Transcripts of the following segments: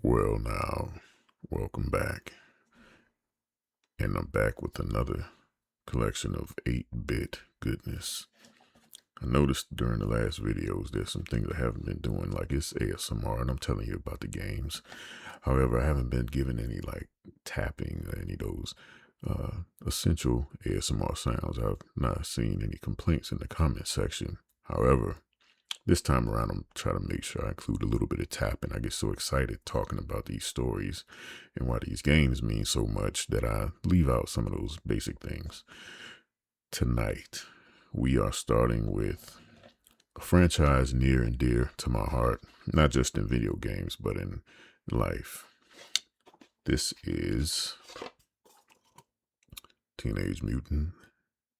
Well, now, welcome back. And I'm back with another collection of 8-bit goodness. I noticed during the last videos there's some things I haven't been doing, like it's ASMR, and I'm telling you about the games. However, I haven't been giving any like tapping or any of those essential ASMR sounds. I've not seen any complaints in the comment section. However, this time around, I'm trying to make sure I include a little bit of tapping. I get so excited talking about these stories and why these games mean so much that I leave out some of those basic things. Tonight, we are starting with a franchise near and dear to my heart, not just in video games, but in life. This is Teenage Mutant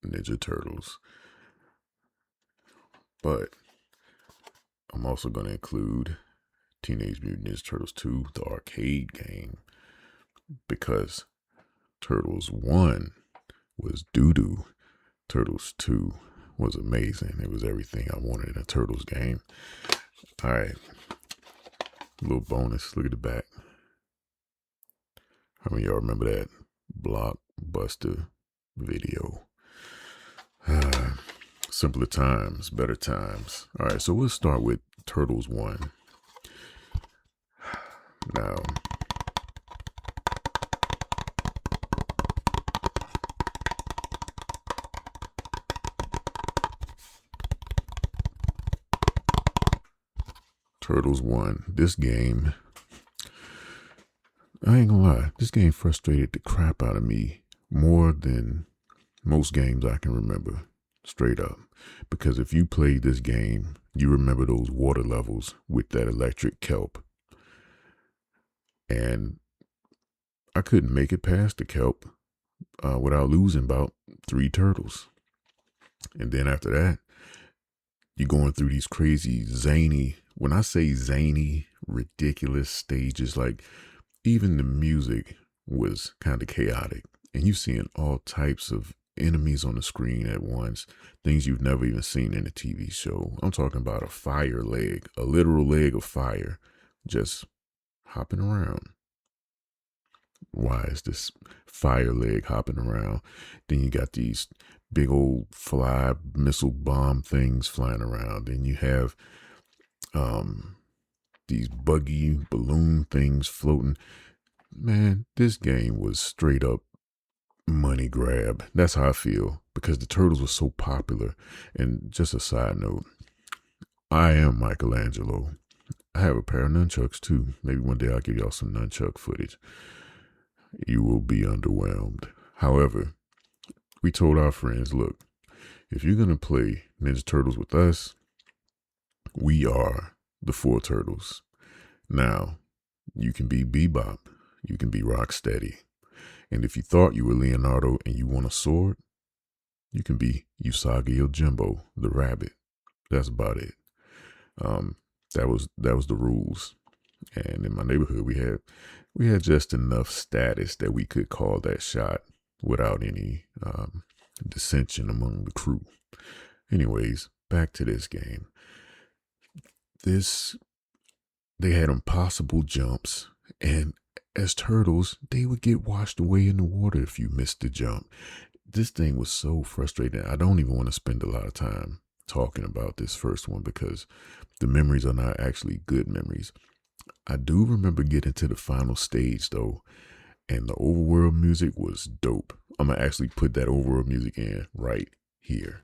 Ninja Turtles. But I'm also going to include Teenage Mutant Ninja Turtles 2, the arcade game, because Turtles 1 was doo-doo. Turtles 2 was amazing. It was everything I wanted in a Turtles game. All right, a little bonus. Look at the back. How many of y'all remember that blockbuster video? Simpler times, better times. All right, so we'll start with Turtles 1. Now, Turtles 1, this game, I ain't gonna lie, this game frustrated the crap out of me more than most games I can remember, straight up. Because if you played this game, you remember those water levels with that electric kelp. And I couldn't make it past the kelp without losing about 3 turtles. And then after that, you're going through these crazy zany, when I say zany, ridiculous stages, like even the music was kind of chaotic. And you seeing all types of enemies on the screen at once, things you've never even seen in a TV show. I'm talking about a fire leg, a literal leg of fire, just hopping around. Why is this fire leg hopping around? Then you got these big old fly missile bomb things flying around. Then you have these buggy balloon things floating. Man, this game was straight up money grab. That's how I feel, because the Turtles were so popular. And just a side note, I am Michelangelo. I have a pair of nunchucks too. Maybe one day I'll give y'all some nunchuck footage. You will be underwhelmed. However, we told our friends, look, if you're going to play Ninja Turtles with us, we are the 4 Turtles. Now, you can be Bebop, you can be Rocksteady. And if you thought you were Leonardo and you want a sword, you can be Usagi Yojimbo, the rabbit. That's about it. That was the rules. And in my neighborhood, we had just enough status that we could call that shot without any dissension among the crew. Anyways, back to this game. They had impossible jumps, and as turtles, they would get washed away in the water if you missed the jump. This thing was so frustrating. I don't even want to spend a lot of time talking about this first one because the memories are not actually good memories. I do remember getting to the final stage though, and the overworld music was dope. I'm gonna actually put that overworld music in right here.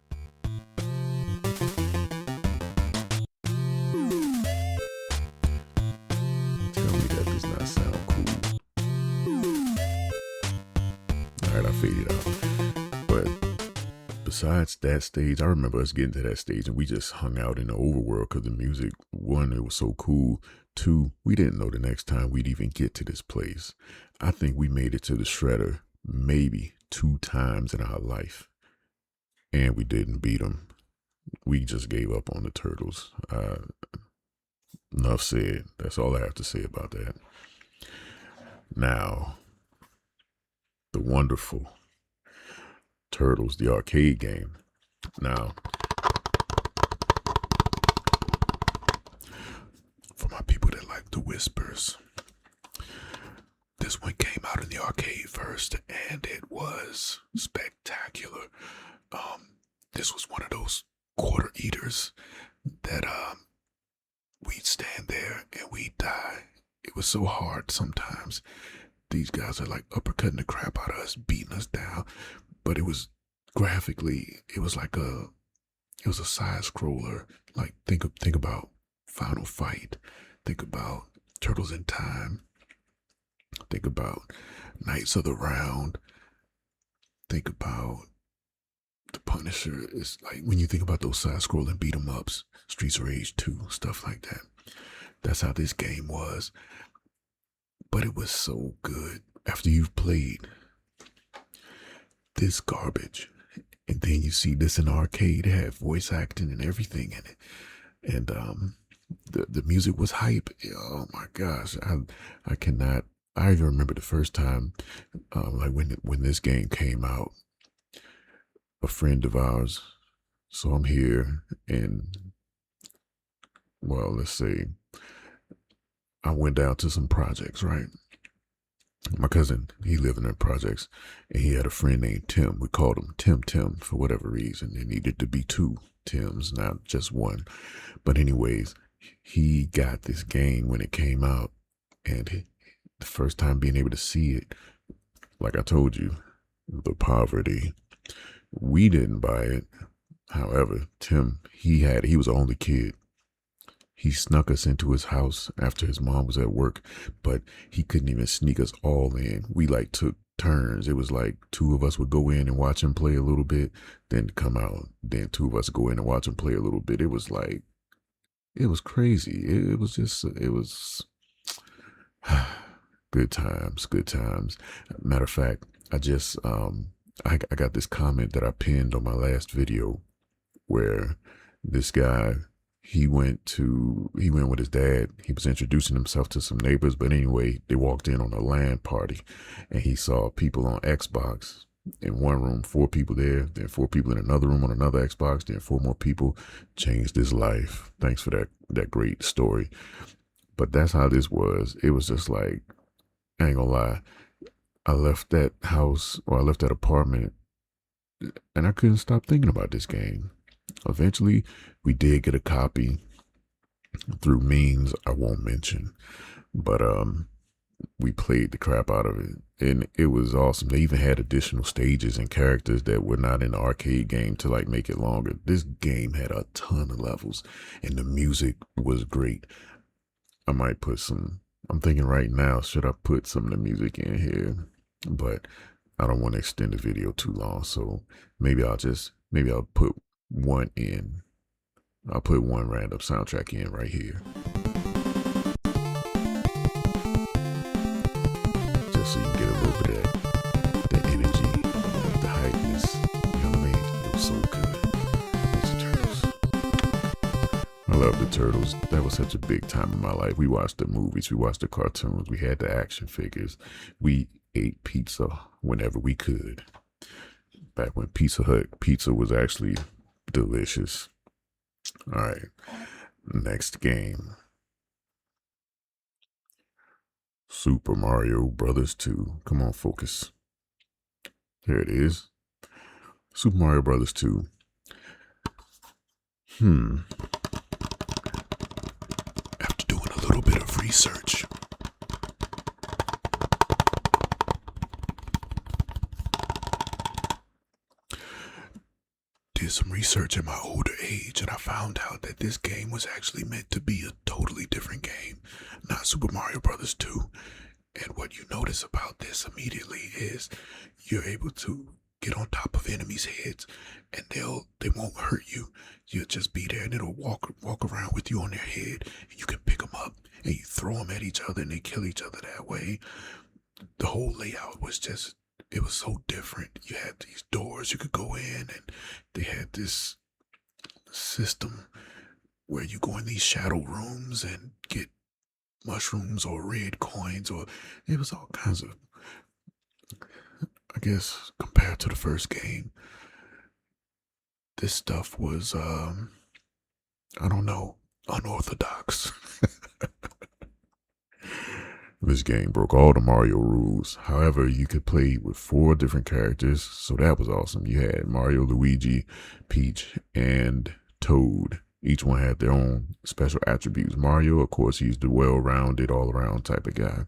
Tell me that does not sound cool. Alright, I faded out. But besides that stage, I remember us getting to that stage and we just hung out in the overworld because the music, 1, it was so cool. 2, we didn't know the next time we'd even get to this place. I think we made it to the shredder maybe 2 times in our life. And we didn't beat them. We just gave up on the turtles. Enough said. That's all I have to say about that. Now, the wonderful Turtles, the arcade game. Now, for my people that like the whispers, the arcade first, and it was spectacular. Um, this was one of those quarter eaters that we'd stand there and we'd die. It was so hard sometimes. These guys are like uppercutting the crap out of us, beating us down. But it was graphically, it was a side scroller. Like think about Final Fight. Think about Turtles in Time. Think about Knights of the Round. Think about The Punisher. It's like when you think about those side scrolling beat 'em ups, Streets of Rage 2, stuff like that. That's how this game was. But it was so good after you've played this garbage. And then you see this in the arcade, it had voice acting and everything in it. And the music was hype. Oh my gosh. I cannot I even remember the first time like when this game came out, a friend of ours, so I'm here and well, let's say I went down to some projects, right? My cousin, he lived in the projects, and he had a friend named Tim. We called him Tim for whatever reason. There needed to be two Tims, not just one. But anyways, he got this game when it came out, and the first time being able to see it, like I told you, the poverty. We didn't buy it. However, Tim, he was the only kid. He snuck us into his house after his mom was at work, but he couldn't even sneak us all in. We like took turns. It was like two of us would go in and watch him play a little bit, then come out. Then two of us go in and watch him play a little bit. It was like, it was crazy. It was just, it was good times, good times. Matter of fact, I just, I got this comment that I pinned on my last video where this guy, he went with his dad. He was introducing himself to some neighbors, but anyway, they walked in on a LAN party and he saw people on Xbox. In one room, four people there, then four people in another room on another Xbox, then four more people. Changed his life. Thanks for that great story. But that's how this was. It was just like, I ain't gonna lie. I left that house, or I left that apartment, and I couldn't stop thinking about this game. Eventually, we did get a copy through means I won't mention, but we played the crap out of it, and it was awesome. They even had additional stages and characters that were not in the arcade game to like make it longer. This game had a ton of levels, and the music was great. I might put some. I'm thinking right now, should I put some of the music in here? But I don't want to extend the video too long, so maybe I'll put one in. I'll put one random soundtrack in right here, just so you can get a little bit of the energy, the hypeness. You know what I mean? It was so good. Ninja Turtles. I love the Turtles. That was such a big time in my life. We watched the movies, we watched the cartoons, we had the action figures, we ate pizza whenever we could. Back when Pizza Hut pizza was actually delicious. All right, next game. Super Mario Brothers 2. Come on, focus. Here it is. Super Mario Brothers 2. After doing a little bit of research, did some research in my older age, and I found out that this game was actually meant to be a totally different game, not Super Mario Brothers 2. And what you notice about this immediately is you're able to get on top of enemies' heads, and they won't hurt you. You'll just be there, and it'll walk around with you on their head, and you can pick them up and you throw them at each other, and they kill each other that way. The whole layout was just, it was so different. You had these doors you could go in, and they had this system where you go in these shadow rooms and get mushrooms or red coins, or it was all kinds of, I guess, compared to the first game, this stuff was I don't know, unorthodox. This game broke all the Mario rules. However, you could play with 4 different characters, so that was awesome. You had Mario, Luigi, Peach, and Toad. Each one had their own special attributes. Mario, of course, he's the well-rounded, all-around type of guy.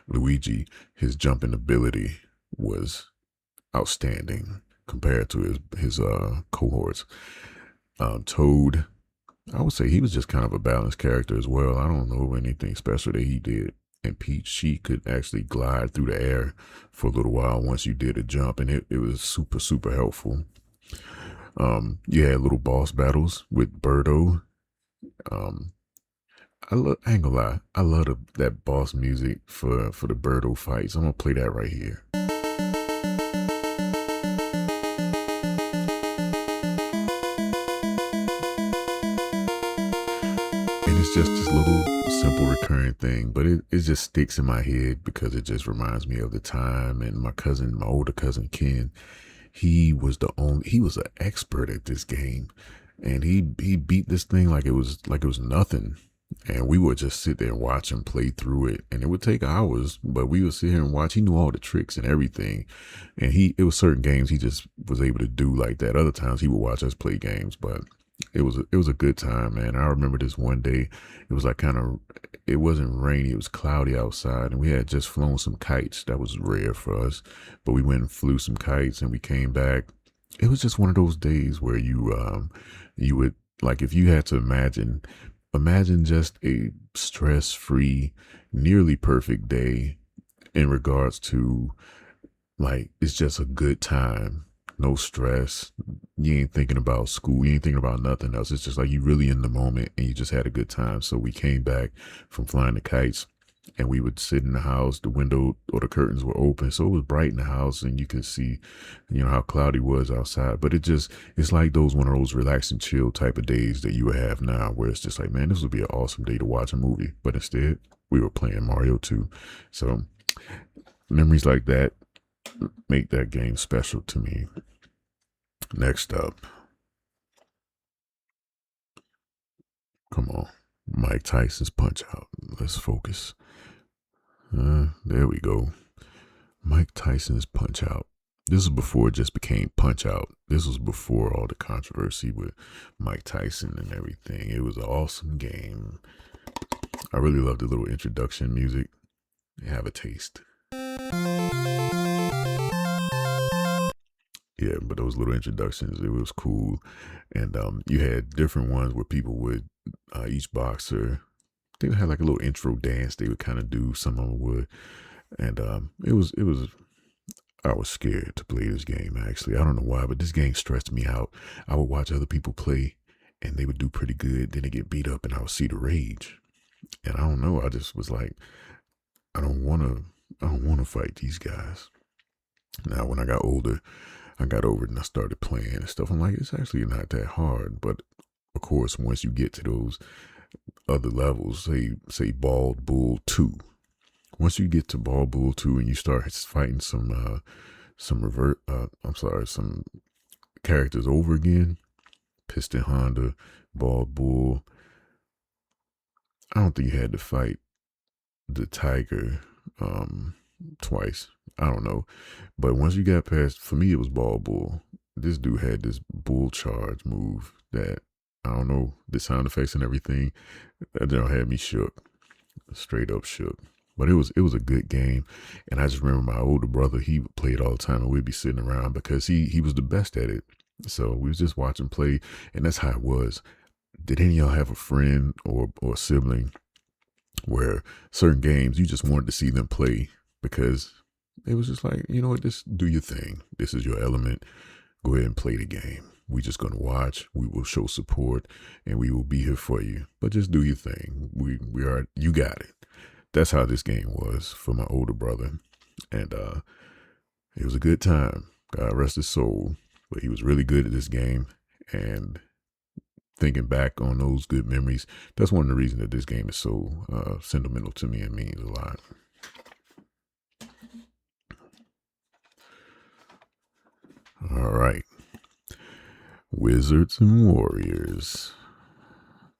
Luigi, his jumping ability was outstanding compared to his cohorts. Toad, I would say he was just kind of a balanced character as well. I don't know anything special that he did. And Peach, she could actually glide through the air for a little while once you did a jump, and it was super, super helpful. You had little boss battles with Birdo. Um, I ain't gonna lie, I love that boss music for the Birdo fights. I'm gonna play that right here. And it's just this little simple recurring thing, but it just sticks in my head because it just reminds me of the time. And my older cousin Ken, he was an expert at this game, and he beat this thing like it was nothing. And we would just sit there and watch him play through it, and it would take hours, but we would sit here and watch. He knew all the tricks and everything, and it was certain games he just was able to do like that. Other times he would watch us play games, but it was a good time, man. I remember this one day, it was like it wasn't rainy, it was cloudy outside, and we had just flown some kites. That was rare for us, but we went and flew some kites, and we came back. It was just one of those days where you would, like, if you had to imagine just a stress-free, nearly perfect day in regards to, like, it's just a good time. No stress. You ain't thinking about school. You ain't thinking about nothing else. It's just like you really in the moment and you just had a good time. So we came back from flying the kites, and we would sit in the house. The window or the curtains were open, so it was bright in the house, and you can see, how cloudy it was outside. But it's like one of those relaxing, chill type of days that you would have now, where it's just like, man, this would be an awesome day to watch a movie. But instead, we were playing Mario 2. So memories like that make that game special to me. Next up, come on, Mike Tyson's Punch Out. Let's focus. There we go. Mike Tyson's Punch Out. This was before it just became Punch Out. This was before all the controversy with Mike Tyson and everything. It was an awesome game. I really loved the little introduction music. Have a taste. Yeah, but those little introductions, it was cool. And you had different ones where people would, each boxer, they would have like a little intro dance they would kind of do. Some of them would. And I was scared to play this game, actually. I don't know why, but this game stressed me out. I would watch other people play, and they would do pretty good. Then they get beat up, and I would see the rage. And I don't know, I just was like, I don't want to fight these guys. Now, when I got older, I got over it and I started playing and stuff. I'm like, it's actually not that hard. But of course, once you get to those other levels, say Bald Bull 2. Once you get to Bald Bull 2 and you start fighting some characters over again, Piston Honda, Bald Bull. I don't think you had to fight the Tiger twice. I don't know. But once you got past, for me, it was Bald Bull. This dude had this bull charge move that, I don't know, the sound effects and everything, that had me shook, straight up shook. But it was a good game. And I just remember my older brother, he would play it all the time, and we'd be sitting around because he was the best at it. So we was just watching play, and that's how it was. Did any of y'all have a friend or a sibling where certain games you just wanted to see them play because it was just like, you know what, just do your thing. This is your element. Go ahead and play the game. We just going to watch. We will show support, and we will be here for you. But just do your thing. You got it. That's how this game was for my older brother. And it was a good time. God rest his soul. But he was really good at this game. And thinking back on those good memories, that's one of the reasons that this game is so sentimental to me and means a lot. All right. Wizards and Warriors.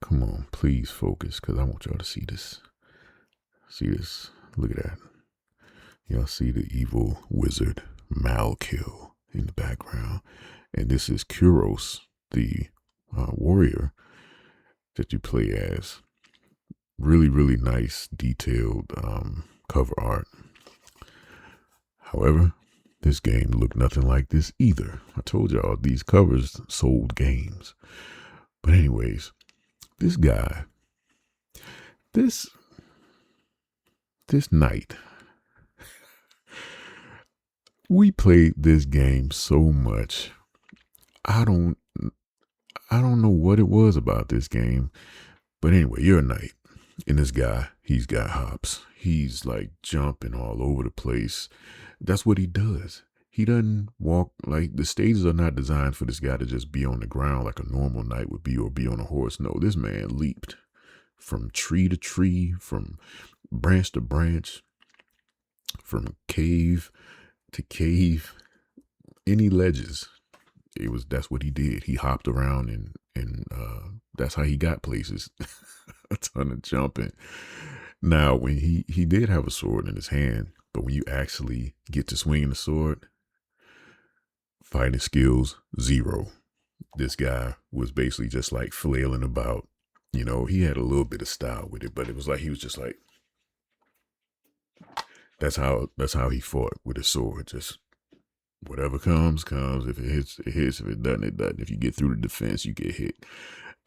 Come on, please focus, because I want y'all to see this. See this? Look at that. Y'all see the evil wizard Malkill in the background. And this is Kuros, the warrior that you play as. Really, really nice, detailed cover art. However, this game looked nothing like this either. I told y'all these covers sold games. But anyways, this guy, this night, we played this game so much. I don't know what it was about this game. But anyway, you're a knight. And this guy, he's got hops. He's like jumping all over the place. That's what he does. He doesn't walk, like, the stages are not designed for this guy to just be on the ground like a normal knight would be, or be on a horse. No, this man leaped from tree to tree, from branch to branch, from cave to cave, any ledges. That's what he did. He hopped around and that's how he got places. A ton of jumping. Now, when he did have a sword in his hand, but when you actually get to swinging the sword, fighting skills, 0. This guy was basically just like flailing about. You know, he had a little bit of style with it, but it was like he was just like, that's how he fought with his sword. Just whatever comes. If it hits, it hits. If it doesn't, it doesn't. If you get through the defense, you get hit.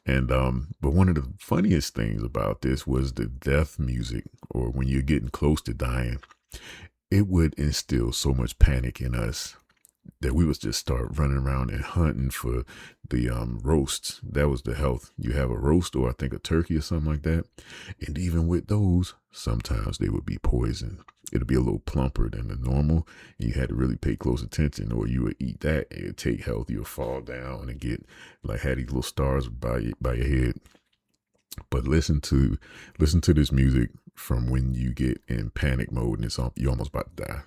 And but one of the funniest things about this was the death music, or when you're getting close to dying, it would instill so much panic in us that we would just start running around and hunting for the roasts. That was the health. You have a roast, or I think a turkey or something like that. And even with those, sometimes they would be poison. It'd be a little plumper than the normal. And you had to really pay close attention, or you would eat that and it'd take health. You'll fall down and get like had these little stars by your head. But listen to this music from when you get in panic mode and you're almost about to die.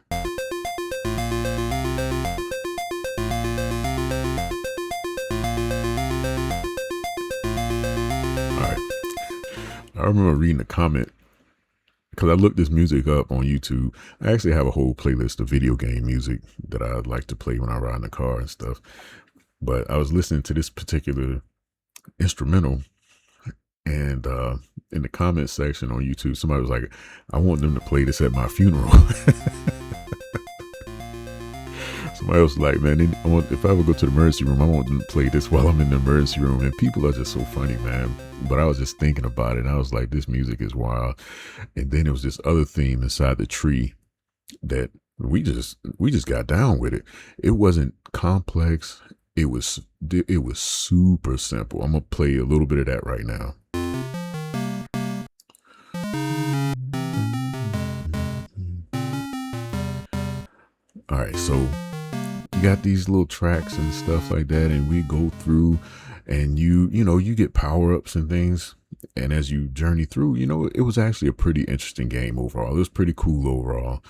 I remember reading a comment, because I looked this music up on YouTube. I actually have a whole playlist of video game music that I like to play when I ride in the car and stuff. But I was listening to this particular instrumental, and in the comment section on YouTube, somebody was like, I want them to play this at my funeral. Somebody else was like, man, if I ever go to the emergency room, I want them to play this while I'm in the emergency room. And people are just so funny, man. But I was just thinking about it, and I was like, this music is wild. And then there was this other theme inside the tree that we just got down with it. It wasn't complex. It was super simple. I'm gonna play a little bit of that right now. All right, so you got these little tracks and stuff like that, and we go through, and you get power-ups and things, and as you journey through, it was actually a pretty interesting game overall. It was pretty cool overall.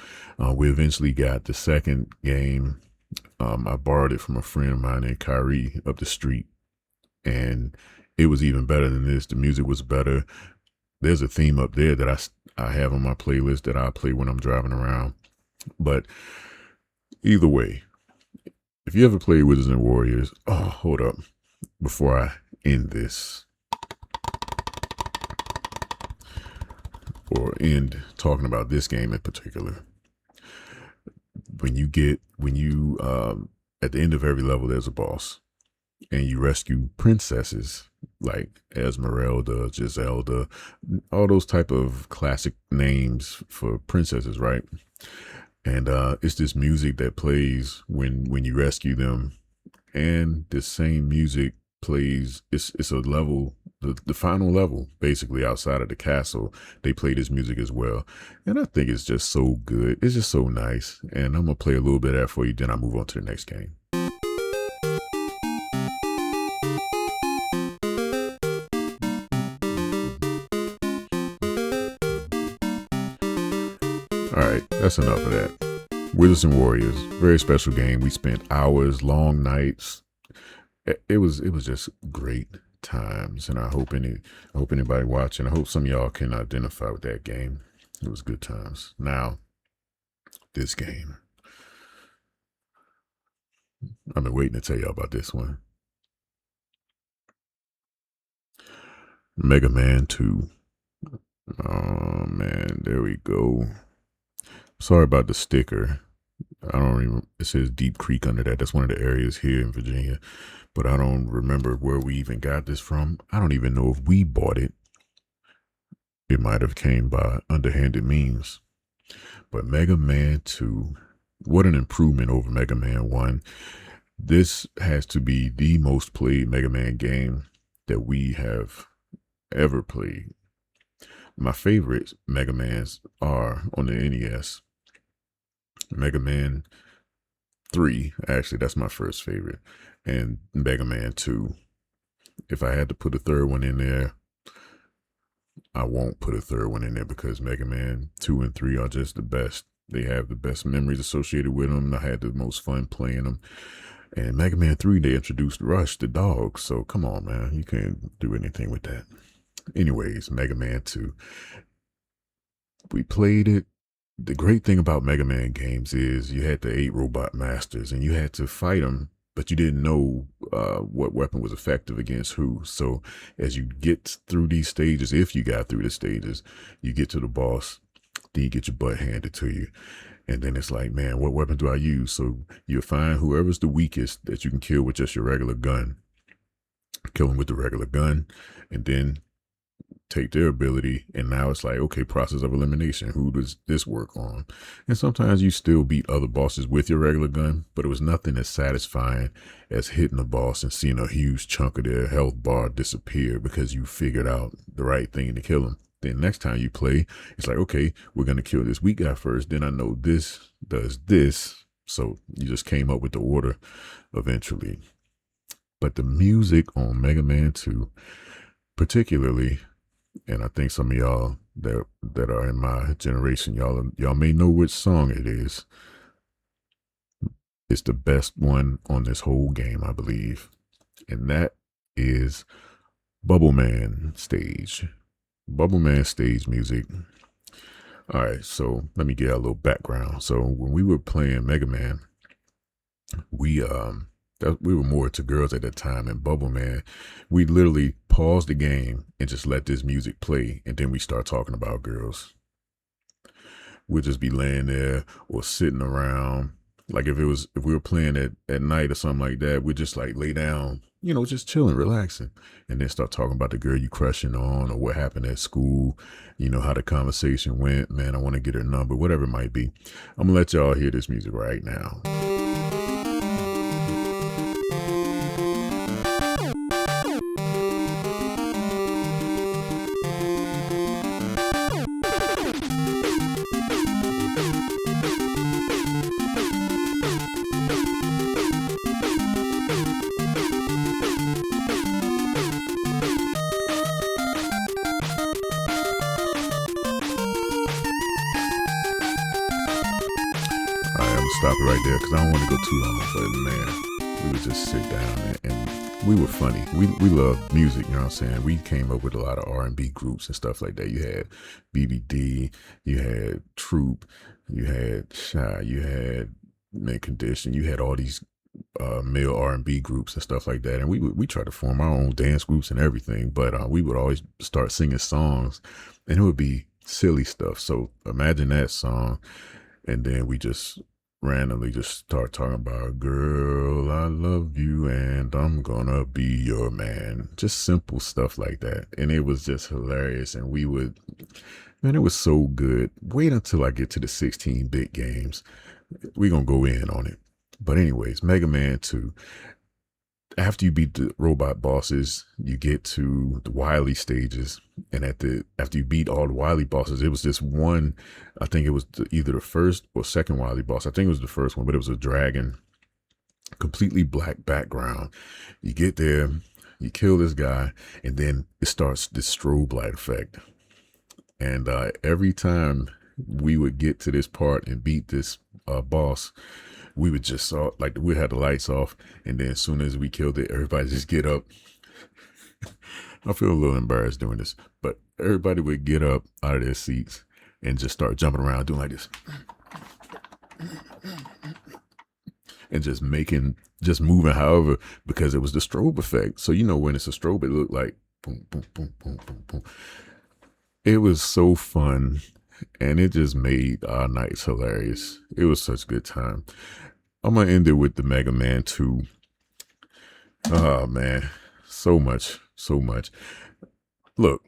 We eventually got the second game. I borrowed it from a friend of mine named Kyrie up the street, and it was even better than this. The music was better. There's a theme up there that I have on my playlist that I play when I'm driving around. But either way, if you ever play Wizards and Warriors, hold up, before I end this, or end talking about this game in particular, when you at the end of every level, there's a boss, and you rescue princesses like Esmeralda, Giselda, all those type of classic names for princesses, right? And it's this music that plays when you rescue them, and the same music plays. It's a level, the final level, basically outside of the castle. They play this music as well, and I think it's just so good. It's just so nice. And I'm gonna play a little bit of that for you. Then I move on to the next game. Alright, that's enough of that. Wizards and Warriors, very special game. We spent hours, long nights. It was just great times, and I hope anybody watching, I hope some of y'all can identify with that game. It was good times. Now, this game. I've been waiting to tell y'all about this one. Mega Man 2. Oh man, there we go. Sorry about the sticker. I don't even, it says Deep Creek under that. That's one of the areas here in Virginia. But I don't remember where we even got this from. I don't even know if we bought it. It might have came by underhanded means. But Mega Man 2, what an improvement over Mega Man 1. This has to be the most played Mega Man game that we have ever played. My favorite Mega Mans are on the NES. Mega Man 3, actually, that's my first favorite. And Mega Man 2. If I had to put a third one in there, I won't put a third one in there because Mega Man 2 and 3 are just the best. They have the best memories associated with them. I had the most fun playing them. And Mega Man 3, they introduced Rush, the dog. So come on, man. You can't do anything with that. Anyways, Mega Man 2. We played it. The great thing about Mega Man games is you had the 8 robot masters and you had to fight them, but you didn't know what weapon was effective against who. So as you get through these stages, if you got through the stages, you get to the boss, then you get your butt handed to you. And then it's like, man, what weapon do I use? So you find whoever's the weakest that you can kill with just your regular gun. Kill them with the regular gun, and then take their ability, and now it's like, okay, process of elimination. Who does this work on? And sometimes you still beat other bosses with your regular gun, but it was nothing as satisfying as hitting a boss and seeing a huge chunk of their health bar disappear because you figured out the right thing to kill them. Then next time you play, it's like, okay, we're going to kill this weak guy first. Then I know this does this. So you just came up with the order eventually. But the music on Mega Man 2, particularly, and I think some of y'all that are in my generation, y'all may know which song it is. It's the best one on this whole game, I believe. And that is Bubble Man stage. Bubble Man stage music. All right, so let me get a little background. So when we were playing Mega Man, we were more to girls at that time, and Bubble Man, we literally paused the game and just let this music play, and then we start talking about girls. We'd just be laying there or sitting around. Like if we were playing at night or something like that, we'd just like lay down, just chilling, relaxing, and then start talking about the girl you crushing on or what happened at school, how the conversation went. Man, I want to get her number, whatever it might be. I'm gonna let y'all hear this music right now. Stop it right there because I don't want to go too long. But man, we would just sit down and we were funny. We loved music, you know what I'm saying? We came up with a lot of R&B groups and stuff like that. You had BBD, you had Troop, you had Shy, you had Mint Condition, you had all these male R&B groups and stuff like that. And we tried to form our own dance groups and everything, but we would always start singing songs and it would be silly stuff. So imagine that song, and then we just randomly just start talking about, girl, I love you and I'm gonna be your man. Just simple stuff like that. And it was just hilarious. And man, it was so good. Wait until I get to the 16-bit games. We're gonna go in on it. But anyways, Mega Man 2. After you beat the robot bosses, you get to the Wily stages, and after you beat all the Wily bosses, it was this one. I think it was either the first or second Wily boss. I think it was the first one, but it was a dragon, completely black background. You get there, you kill this guy, and then it starts this strobe light effect. And every time we would get to this part and beat this boss, we would just we had the lights off, and then as soon as we killed it, everybody just get up. I feel a little embarrassed doing this, but everybody would get up out of their seats and just start jumping around doing like this and just moving however, because it was the strobe effect. So, when it's a strobe, it looked like boom, boom, boom, boom, boom, boom. It was so fun, and it just made our nights hilarious. It was such a good time. I'm going to end it with the Megaman 2. Oh, man. So much. So much. Look,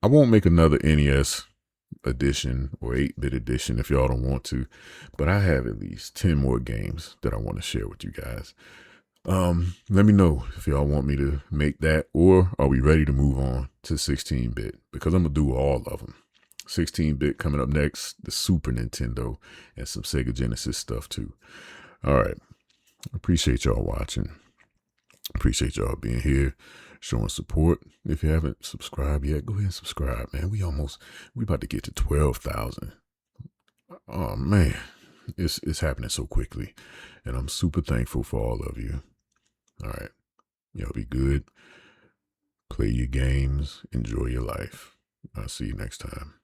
I won't make another NES edition or 8-bit edition if y'all don't want to, but I have at least 10 more games that I want to share with you guys. Let me know if y'all want me to make that, or are we ready to move on to 16-bit, because I'm gonna do all of them. 16-bit coming up next, the Super Nintendo, and some Sega Genesis stuff too. All right, appreciate y'all watching. Appreciate y'all being here, showing support. If you haven't subscribed yet, go ahead and subscribe, man. We about to get to 12,000. Oh man, it's happening so quickly, and I'm super thankful for all of you. All right, y'all be good. Play your games. Enjoy your life. I'll see you next time.